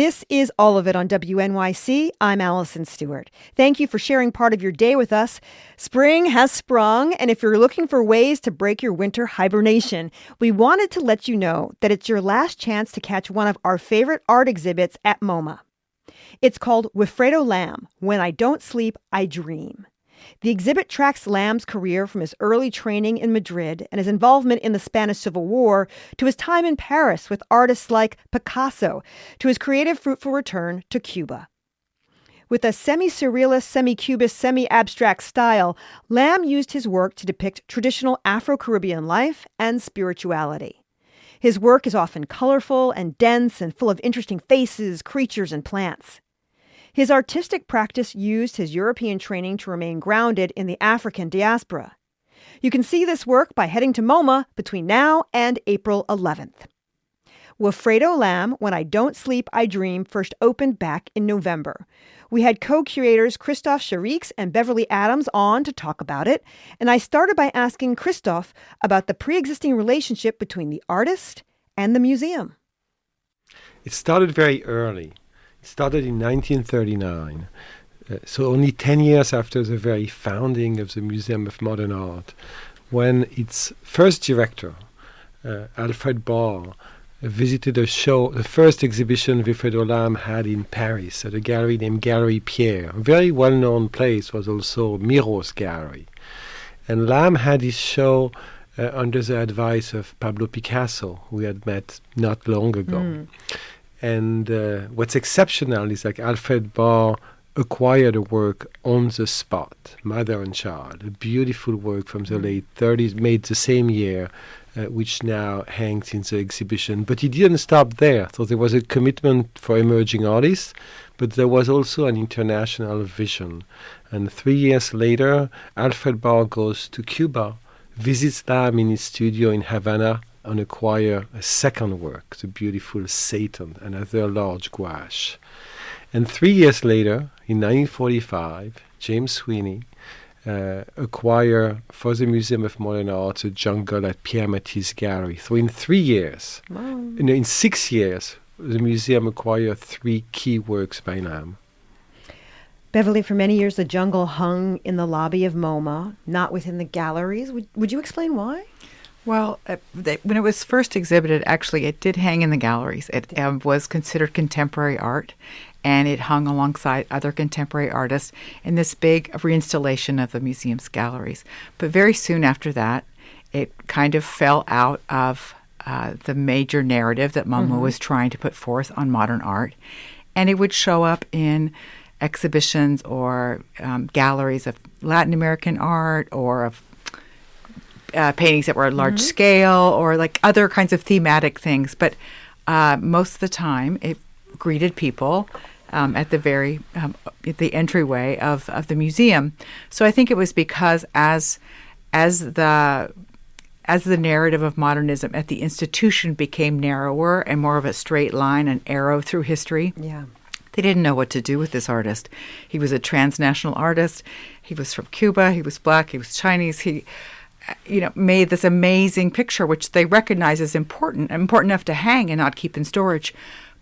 This is All of It on WNYC. I'm Allison Stewart. Thank you for sharing part of your day with us. Spring has sprung, and if you're looking for ways to break your winter hibernation, we wanted to let you know that it's your last chance to catch one of our favorite art exhibits at MoMA. It's called Wifredo Lam, When I Don't Sleep, I Dream. The exhibit tracks Lam's career from his early training in Madrid and his involvement in the Spanish Civil War to his time in Paris with artists like Picasso, to his creative, fruitful return to Cuba. With a semi-surrealist, semi-cubist, semi-abstract style, Lam used his work to depict traditional Afro-Caribbean life and spirituality. His work is often colorful and dense and full of interesting faces, creatures, and plants. His artistic practice used his European training to remain grounded in the African diaspora. You can see this work by heading to MoMA between now and April 11th. Wifredo Lam, When I Don't Sleep, I Dream first opened back in November. We had co-curators Christophe, Cherix, and Beverly on to talk about it, and I started by asking Christophe about the pre-existing relationship between the artist and the museum. It started very early. It started in 1939, so only 10 years after the very founding of the Museum of Modern Art, when its first director, Alfred Barr, visited a show, the first exhibition Wifredo Lam had in Paris at a gallery named Gallery Pierre. A very well-known place was also Miro's gallery. And Lam had his show under the advice of Pablo Picasso, who we had met not long ago. And what's exceptional is like Alfred Barr acquired a work on the spot, Mother and Child, a beautiful work from the late 30s, made the same year, which now hangs in the exhibition. But he didn't stop there. So there was a commitment for emerging artists, but there was also an international vision. And 3 years later, Alfred Barr goes to Cuba, visits Lam in his studio in Havana, and acquire a second work, the beautiful Satan, another large gouache. And 3 years later, in 1945, James Sweeney acquired for the Museum of Modern Art a jungle at Pierre Matisse Gallery. So in 3 years, in 6 years, the museum acquired 3 key works by Lam. Beverly, for many years, the jungle hung in the lobby of MoMA, not within the galleries. Would you explain why? Well, when it was first exhibited, actually, it did hang in the galleries. It was considered contemporary art, and it hung alongside other contemporary artists in this big reinstallation of the museum's galleries. But very soon after that, it kind of fell out of the major narrative that MoMA was trying to put forth on modern art, and it would show up in exhibitions or galleries of Latin American art or of paintings that were large scale or like other kinds of thematic things. But most of the time, it greeted people at the very at the entryway of the museum. So I think it was because as the narrative of modernism at the institution became narrower and more of a straight line, an arrow through history. Yeah. They didn't know what to do with this artist. He was a transnational artist. He was from Cuba. He was black. He was Chinese. He made this amazing picture, which they recognize as important enough to hang and not keep in storage.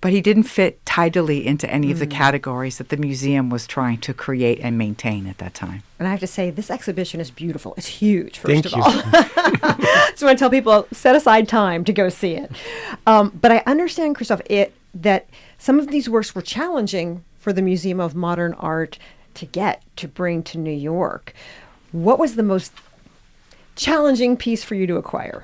But he didn't fit tidily into any of the categories that the museum was trying to create and maintain at that time. And I have to say, this exhibition is beautiful. It's huge, Thank of you. all. So I want to tell people, set aside time to go see it. But I understand, Christophe, that some of these works were challenging for the Museum of Modern Art to bring to New York. What was the most challenging piece for you to acquire?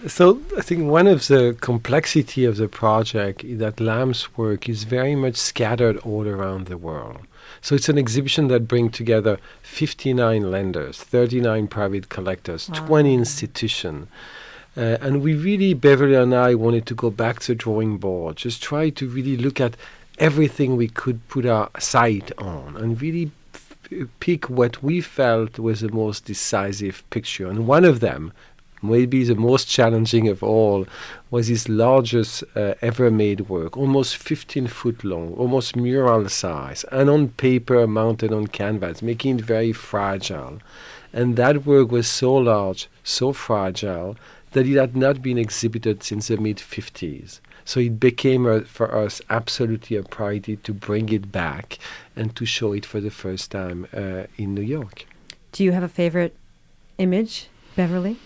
So I think one of the complexity of the project is that Lam's work is very much scattered all around the world. So it's an exhibition that brings together 59 lenders, 39 private collectors, 20 institutions. And we really, Beverly and I, wanted to go back to the drawing board, just try to really look at everything we could put our sight on and really pick what we felt was the most decisive picture. And one of them, maybe the most challenging of all, was his largest ever made work, almost 15 foot long, almost mural size, and on paper mounted on canvas, making it very fragile. And that work was so large, so fragile, that it had not been exhibited since the mid-50s. So it became, for us, absolutely a priority to bring it back and to show it for the first time in New York. Do you have a favorite image, Beverly?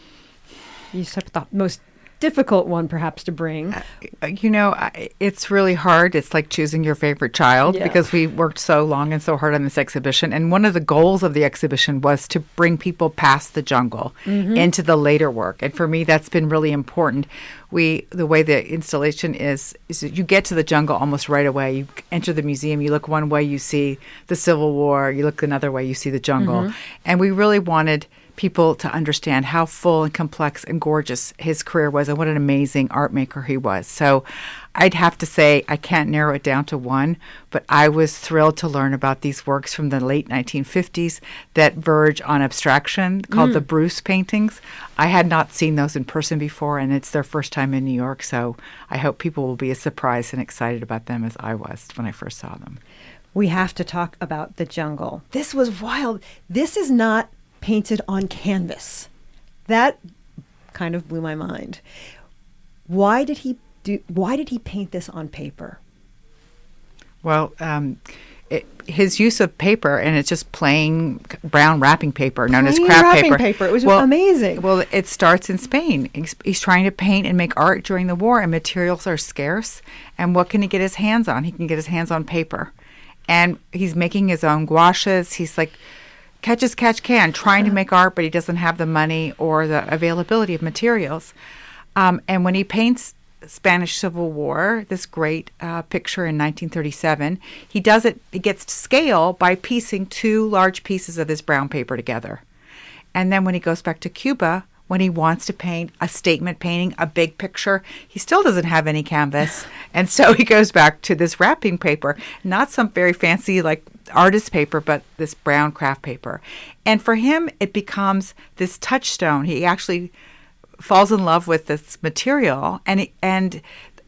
You said the most difficult one, perhaps, to bring. It's really hard. It's like choosing your favorite child Yeah. because we worked so long and so hard on this exhibition. And one of the goals of the exhibition was to bring people past the jungle into the later work. And for me, that's been really important. The way the installation is that you get to the jungle almost right away. You enter the museum, you look one way, you see the Civil War. You look another way, you see the jungle. And we really wanted people to understand how full and complex and gorgeous his career was and what an amazing art maker he was. So I'd have to say I can't narrow it down to one, but I was thrilled to learn about these works from the late 1950s that verge on abstraction called the Bruce paintings. I had not seen those in person before, and it's their first time in New York, so I hope people will be as surprised and excited about them as I was when I first saw them. We have to talk about the jungle. This was wild. This is not painted on canvas. That kind of blew my mind. Why did he paint this on paper? Well, his use of paper, and it's just plain brown wrapping paper known as craft paper. It was amazing. Well, it starts in Spain. He's trying to paint and make art during the war, and materials are scarce. And what can he get his hands on? He can get his hands on paper. And he's making his own gouaches. He's like catch as catch can, trying to make art, but he doesn't have the money or the availability of materials. And when he paints Spanish Civil War, this great picture in 1937, he gets to scale by piecing two large pieces of this brown paper together. And then when he goes back to Cuba, when he wants to paint a statement painting, a big picture, he still doesn't have any canvas. And so he goes back to this wrapping paper, not some very fancy like artist paper, but this brown craft paper. And for him, it becomes this touchstone. He actually falls in love with this material, and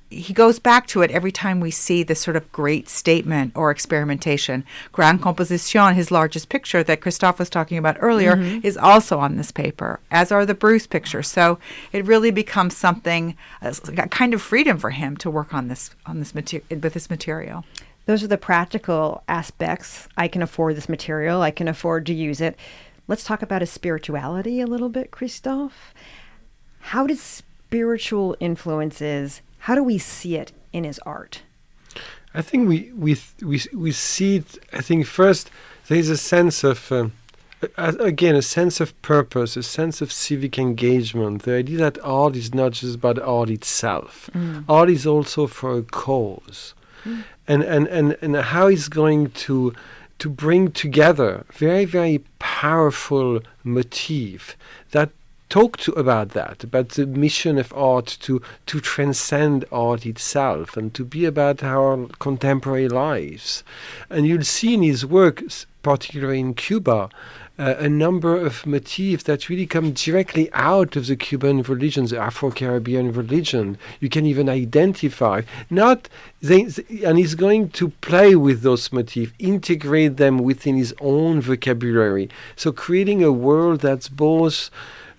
he goes back to it every time we see this sort of great statement or experimentation. Grande Composition, his largest picture that Christophe was talking about earlier, is also on this paper, as are the Bruce pictures. So it really becomes something, a kind of freedom for him to work on this with this material. Those are the practical aspects. I can afford this material. I can afford to use it. Let's talk about his spirituality a little bit, Christophe. How does spiritual influences, how do we see it in his art? I think we see it. I think first there is a sense of a sense of purpose, a sense of civic engagement. The idea that art is not just about art itself. Art is also for a cause, and how he's going to bring together very, very powerful motif that talk about the mission of art to transcend art itself and to be about our contemporary lives. And you'll see in his work, particularly in Cuba, a number of motifs that really come directly out of the Cuban religion, the Afro-Caribbean religion. You can even identify, and he's going to play with those motifs, integrate them within his own vocabulary. So creating a world that's both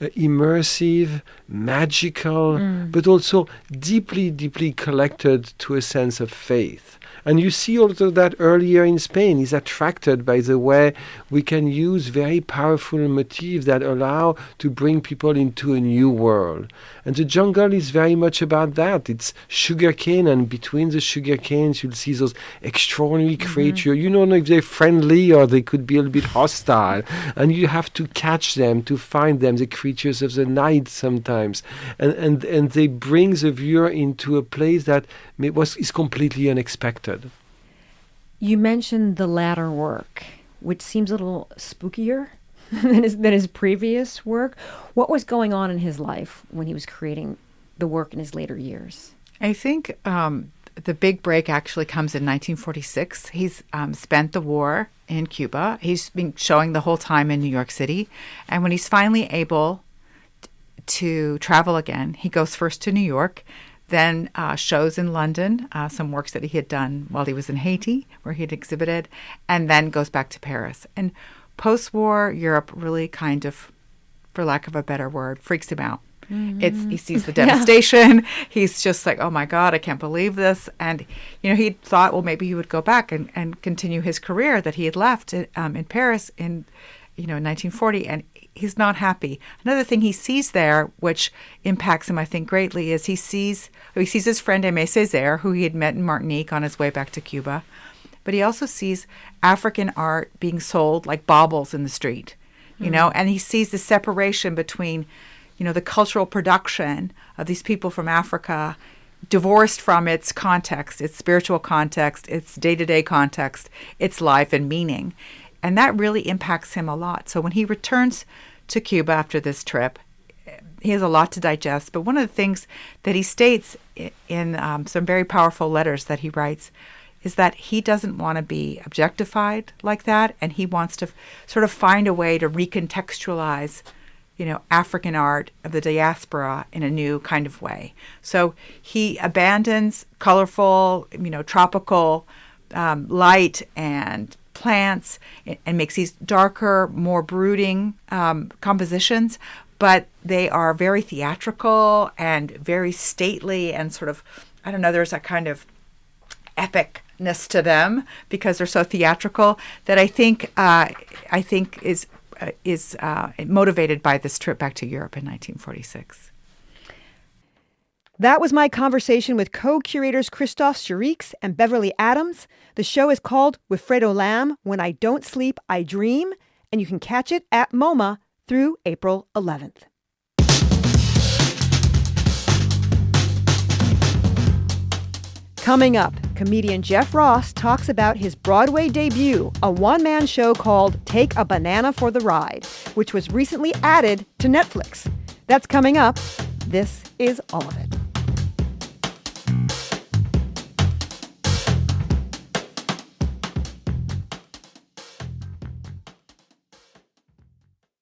immersive, magical, but also deeply, deeply connected to a sense of faith. And you see also that earlier in Spain, he's attracted by the way we can use very powerful motifs that allow to bring people into a new world. And the jungle is very much about that. It's sugarcane, and between the sugar canes, you'll see those extraordinary creatures. You don't know if they're friendly or they could be a little bit hostile. And you have to catch them, to find them, the creatures of the night sometimes. And they bring the viewer into a place that is completely unexpected. You mentioned the latter work, which seems a little spookier than his previous work. What was going on in his life when he was creating the work in his later years? I think the big break actually comes in 1946. He's spent the war in Cuba. He's been showing the whole time in New York City. And when he's finally able to travel again, he goes first to New York, then shows in London, some works that he had done while he was in Haiti, where he had exhibited, and then goes back to Paris. And post-war Europe really kind of, for lack of a better word, freaks him out. He sees the devastation. He's just like, oh my God, I can't believe this. And, he thought, well, maybe he would go back and continue his career that he had left in Paris in 1940. And he's not happy. Another thing he sees there, which impacts him, I think, greatly, is he sees his friend Aimé Césaire, who he had met in Martinique on his way back to Cuba. But he also sees African art being sold like baubles in the street, and he sees the separation between, the cultural production of these people from Africa, divorced from its context, its spiritual context, its day-to-day context, its life and meaning. And that really impacts him a lot. So when he returns to Cuba after this trip, he has a lot to digest. But one of the things that he states in some very powerful letters that he writes is that he doesn't want to be objectified like that, and he wants to sort of find a way to recontextualize, African art of the diaspora in a new kind of way. So he abandons colorful, tropical light and plants and makes these darker, more brooding compositions, but they are very theatrical and very stately and sort of, there's a kind of epicness to them because they're so theatrical that I think is motivated by this trip back to Europe in 1946. That was my conversation with co-curators Christophe Cherix and Beverly Adams. The show is called Wifredo Lam, When I Don't Sleep, I Dream, and you can catch it at MoMA through April 11th. Coming up, comedian Jeff Ross talks about his Broadway debut, a one-man show called Take a Banana for the Ride, which was recently added to Netflix. That's coming up. This is all of it.